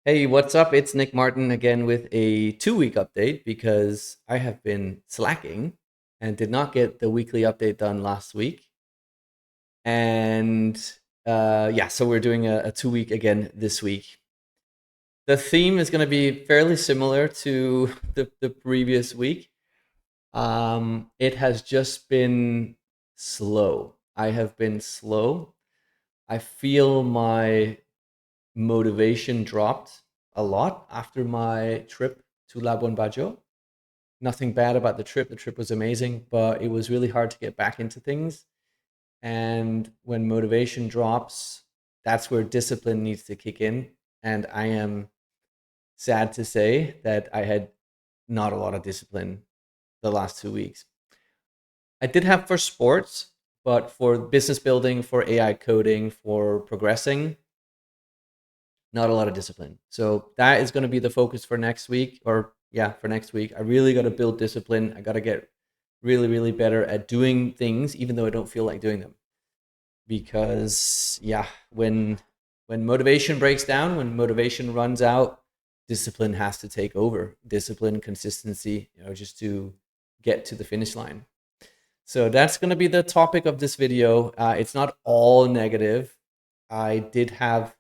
Hey, what's up? It's Nick Martin again with a 2 week update because I have been slacking and did not get the weekly update done last week. And yeah, so we're doing a 2 week again this week. The theme is going to be fairly similar to the previous week. It has just been slow. I have been slow. I feel my motivation dropped a lot after my trip to Labuan Bajo. Nothing bad about the trip. The trip was amazing, but it was really hard to get back into things. And when motivation drops, that's where discipline needs to kick in. And I am sad to say that I had not a lot of discipline the last 2 weeks. I did have for sports, but for business building, for AI coding, for progressing, not a lot of discipline. So that is going to be the focus for next week, or yeah, for next week. I really got to build discipline. I got to get really, really better at doing things, even though I don't feel like doing them. Because yeah, when motivation breaks down, when motivation runs out, discipline has to take over. Discipline, consistency, just to get to the finish line. So that's going to be the topic of this video. It's not all negative. I did have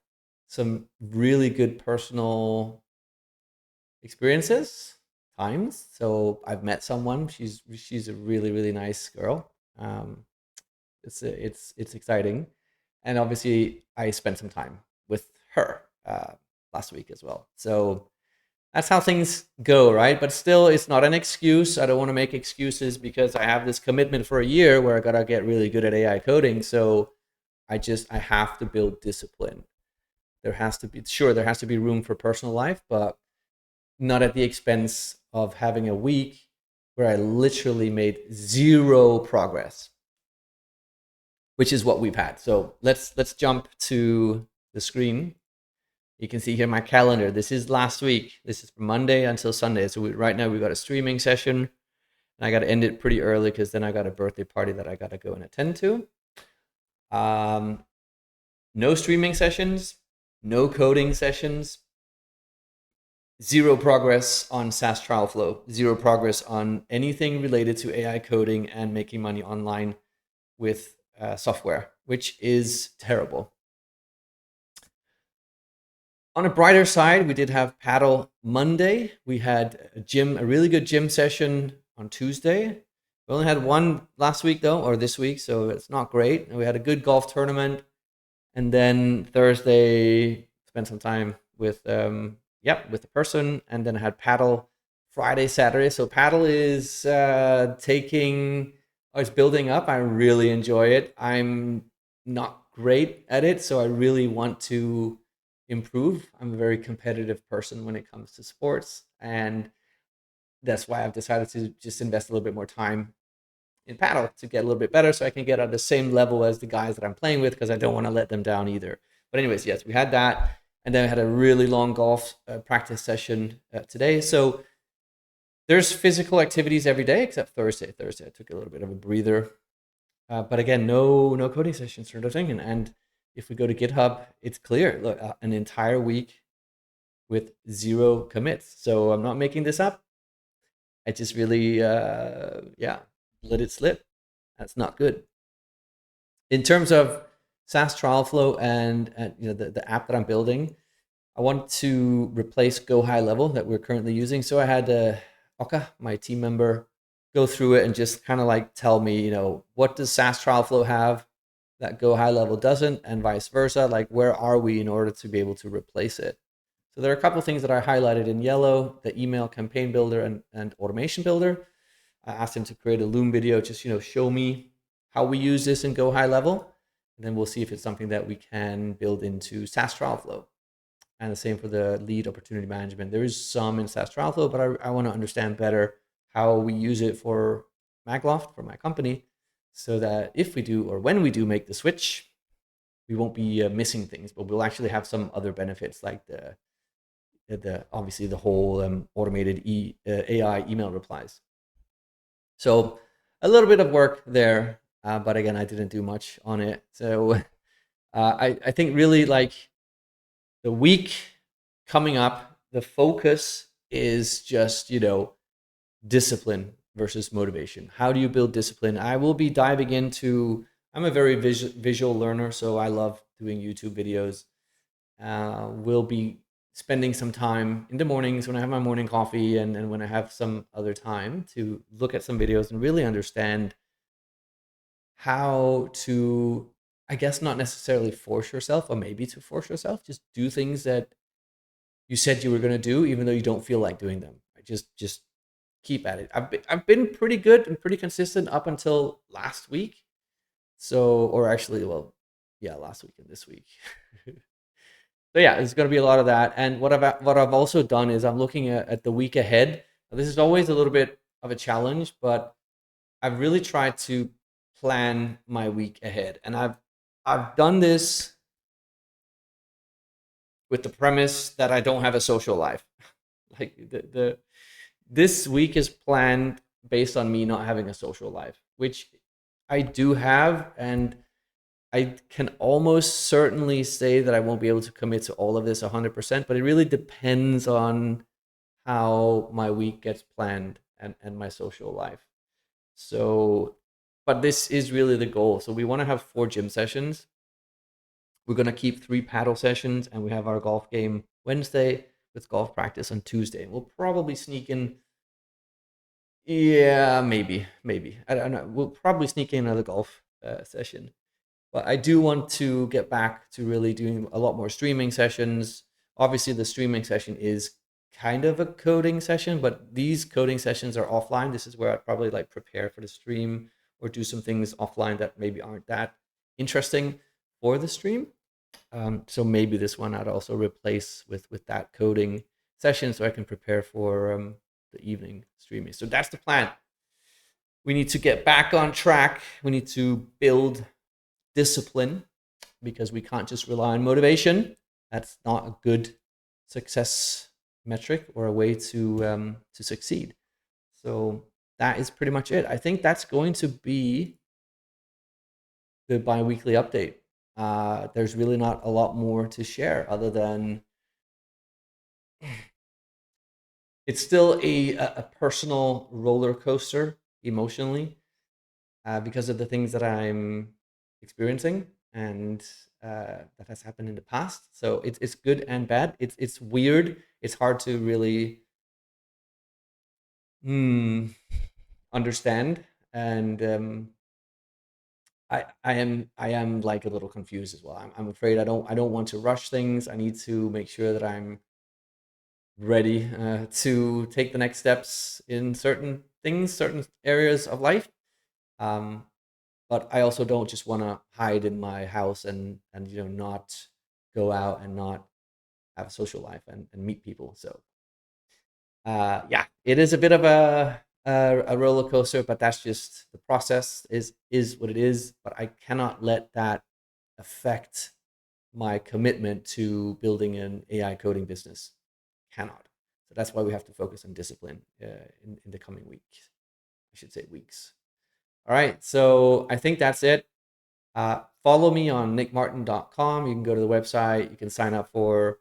some really good personal experiences times. So I've met someone. She's a really, really nice girl. It's exciting, and obviously I spent some time with her last week as well. So that's how things go, right? But still, it's not an excuse. I don't want to make excuses because I have this commitment for a year where I gotta get really good at AI coding. So I have to build discipline. There has to be room for personal life, but not at the expense of having a week where I literally made zero progress, which is what we've had. So let's jump to the screen. You can see here my calendar. This is last week. This is from Monday until Sunday. So right now we've got a streaming session, and I got to end it pretty early because then I got a birthday party that I got to go and attend to. No streaming sessions, no coding sessions, zero progress on SaaSTrialFlow, zero progress on anything related to AI coding and making money online with software, which is terrible. On a brighter side, we did have paddle Monday. We had a really good gym session on Tuesday. We only had one last week though, or this week, so it's not great. And we had a good golf tournament. And then Thursday, spent some time with with the person, and then I had paddle Friday, Saturday. So paddle is it's building up. I really enjoy it. I'm not great at it, so I really want to improve. I'm a very competitive person when it comes to sports, and that's why I've decided to just invest a little bit more time in paddle to get a little bit better so I can get on the same level as the guys that I'm playing with, because I don't want to let them down either. But anyways, yes, we had that. And then I had a really long golf practice session today. So there's physical activities every day except Thursday. Thursday I took a little bit of a breather. But again, no coding sessions or nothing. And if we go to GitHub, it's clear. Look, an entire week with zero commits. So I'm not making this up. I just really, let it slip. That's not good. In terms of SaaSTrialFlow and the app that I'm building, I want to replace Go High Level that we're currently using. So I had Oka, my team member, go through it and just kind of like tell me, what does SaaSTrialFlow have that Go High Level doesn't, and vice versa. Like, where are we in order to be able to replace it? So there are a couple of things that I highlighted in yellow: the email campaign builder and automation builder. I asked him to create a Loom video, just show me how we use this in Go High Level, and then we'll see if it's something that we can build into SaaSTrialFlow. And the same for the lead opportunity management. There is some in SaaSTrialFlow, but I want to understand better how we use it for Magloft, for my company, so that if we do, or when we do make the switch, we won't be missing things, but we'll actually have some other benefits, like obviously the whole automated AI email replies. So a little bit of work there, but again, I didn't do much on it. So I think really, like, the week coming up, the focus is just, discipline versus motivation. How do you build discipline? I will be diving into, I'm a very visual learner, so I love doing YouTube videos. We'll be spending some time in the mornings when I have my morning coffee and when I have some other time to look at some videos and really understand how to, I guess, not necessarily force yourself, or maybe to force yourself, just do things that you said you were going to do, even though you don't feel like doing them. Just keep at it. I've been pretty good and pretty consistent up until last week. So, or actually, well, yeah, last week and this week. So yeah, there's going to be a lot of that. And what I've also done is I'm looking at the week ahead. This is always a little bit of a challenge, but I've really tried to plan my week ahead, and I've done this with the premise that I don't have a social life. Like the this week is planned based on me not having a social life, which I do have, and I can almost certainly say that I won't be able to commit to all of this 100%, but it really depends on how my week gets planned and my social life. So, but this is really the goal. So we want to have 4 gym sessions. We're going to keep 3 paddle sessions, and we have our golf game Wednesday with golf practice on Tuesday. We'll probably sneak in, yeah, maybe. I don't know. We'll probably sneak in another golf session. But I do want to get back to really doing a lot more streaming sessions. Obviously, the streaming session is kind of a coding session, but these coding sessions are offline. This is where I'd probably like prepare for the stream or do some things offline that maybe aren't that interesting for the stream. So maybe this one I'd also replace with that coding session so I can prepare for the evening streaming. So that's the plan. We need to get back on track. We need to build discipline because we can't just rely on motivation. That's not a good success metric or a way to succeed. So that is pretty much it. I think that's going to be the bi-weekly update. There's really not a lot more to share other than it's still a personal roller coaster emotionally because of the things that I'm experiencing and that has happened in the past. So it's good and bad. It's weird. It's hard to really understand, and I am like a little confused as well. I'm afraid I don't want to rush things. I need to make sure that I'm ready to take the next steps in certain things, certain areas of life. Um, but I also don't just want to hide in my house and not go out and not have a social life and meet people. So yeah, it is a bit of a roller coaster, but that's just the process. Is what it is. But I cannot let that affect my commitment to building an AI coding business. Cannot. So that's why we have to focus on discipline in the coming weeks. I should say weeks. All right. So I think that's it. Follow me on nickmartin.com. You can go to the website. You can sign up for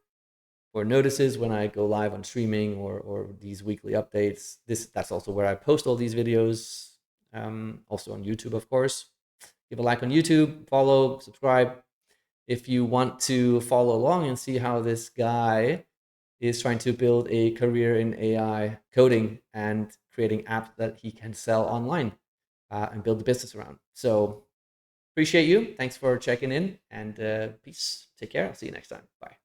notices when I go live on streaming or these weekly updates. That's also where I post all these videos. Also on YouTube, of course. Give a like on YouTube, follow, subscribe. If you want to follow along and see how this guy is trying to build a career in AI coding and creating apps that he can sell online and build the business around. So appreciate you. Thanks for checking in, and peace. Take care. I'll see you next time. Bye.